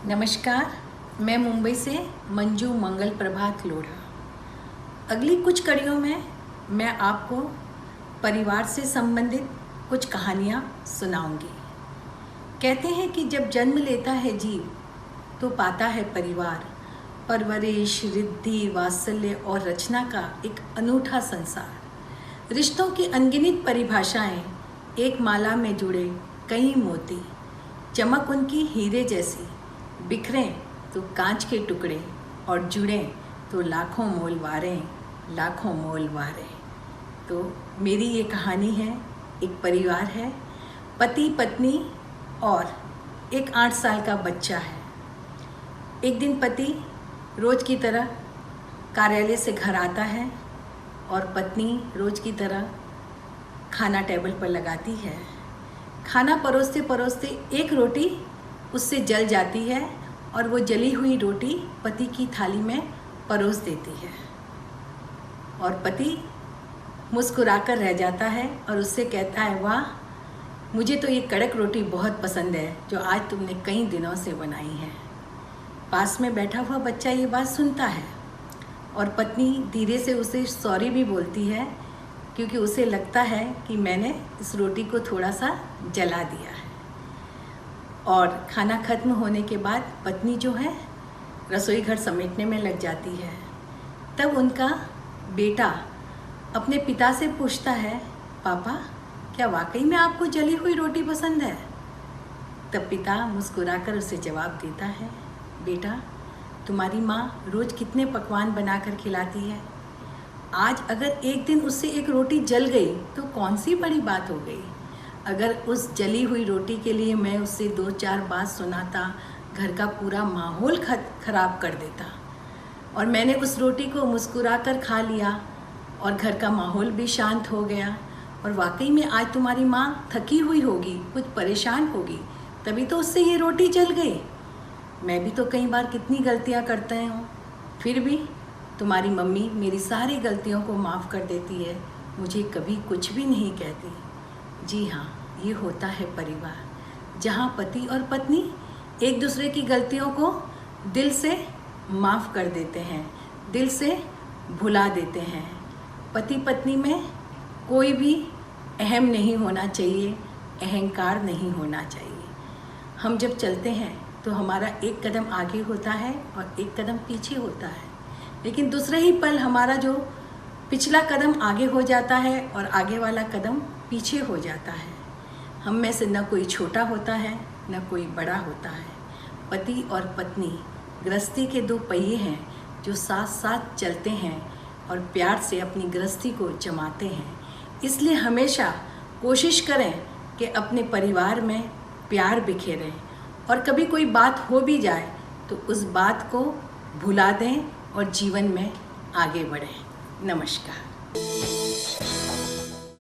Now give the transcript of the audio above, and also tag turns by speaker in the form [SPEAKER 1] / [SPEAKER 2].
[SPEAKER 1] नमस्कार, मैं मुंबई से मंजू मंगल प्रभात लोढ़ा। अगली कुछ कड़ियों में मैं आपको परिवार से संबंधित कुछ कहानियाँ सुनाऊंगी। कहते हैं कि जब जन्म लेता है जीव तो पाता है परिवार, परवरिश, रिद्धि, वात्सल्य और रचना का एक अनूठा संसार। रिश्तों की अनगिनत परिभाषाएं, एक माला में जुड़े कई मोती, चमक उनकी हीरे जैसी, बिखरें तो कांच के टुकड़े और जुड़ें तो लाखों मोल वारें, लाखों मोल वारें। तो मेरी ये कहानी है, एक परिवार है, पति पत्नी और एक 8 साल का बच्चा है। एक दिन पति रोज़ की तरह कार्यालय से घर आता है और पत्नी रोज़ की तरह खाना टेबल पर लगाती है। खाना परोसते परोसते एक रोटी उससे जल जाती है और वो जली हुई रोटी पति की थाली में परोस देती है और पति मुस्कुराकर रह जाता है और उससे कहता है, वाह, मुझे तो ये कड़क रोटी बहुत पसंद है जो आज तुमने कई दिनों से बनाई है। पास में बैठा हुआ बच्चा ये बात सुनता है और पत्नी धीरे से उसे सॉरी भी बोलती है क्योंकि उसे लगता है कि मैंने इस रोटी को थोड़ा सा जला दिया है। और खाना खत्म होने के बाद पत्नी जो है रसोई घर समेटने में लग जाती है। तब उनका बेटा अपने पिता से पूछता है, पापा, क्या वाकई में आपको जली हुई रोटी पसंद है? तब पिता मुस्कुराकर उसे जवाब देता है, बेटा, तुम्हारी माँ रोज़ कितने पकवान बनाकर खिलाती है। आज अगर एक दिन उससे एक रोटी जल गई तो कौन सी बड़ी बात हो गई। अगर उस जली हुई रोटी के लिए मैं उससे 2-4 बात सुनाता, घर का पूरा माहौल खराब कर देता। और मैंने उस रोटी को मुस्कुराकर खा लिया और घर का माहौल भी शांत हो गया। और वाकई में आज तुम्हारी माँ थकी हुई होगी, कुछ परेशान होगी, तभी तो उससे ये रोटी जल गई। मैं भी तो कई बार कितनी गलतियाँ करते हूँ, फिर भी तुम्हारी मम्मी मेरी सारी गलतियों को माफ़ कर देती है, मुझे कभी कुछ भी नहीं कहती। जी हाँ, ये होता है परिवार, जहाँ पति और पत्नी एक दूसरे की गलतियों को दिल से माफ़ कर देते हैं, दिल से भुला देते हैं। पति पत्नी में कोई भी अहम नहीं होना चाहिए, अहंकार नहीं होना चाहिए। हम जब चलते हैं तो हमारा एक कदम आगे होता है और एक कदम पीछे होता है, लेकिन दूसरे ही पल हमारा जो पिछला कदम आगे हो जाता है और आगे वाला कदम पीछे हो जाता है। हम में से न कोई छोटा होता है न कोई बड़ा होता है। पति और पत्नी गृहस्थी के 2 पहिए हैं जो साथ साथ चलते हैं और प्यार से अपनी गृहस्थी को जमाते हैं। इसलिए हमेशा कोशिश करें कि अपने परिवार में प्यार बिखेरें और कभी कोई बात हो भी जाए तो उस बात को भुला दें और जीवन में आगे बढ़ें। नमस्कार।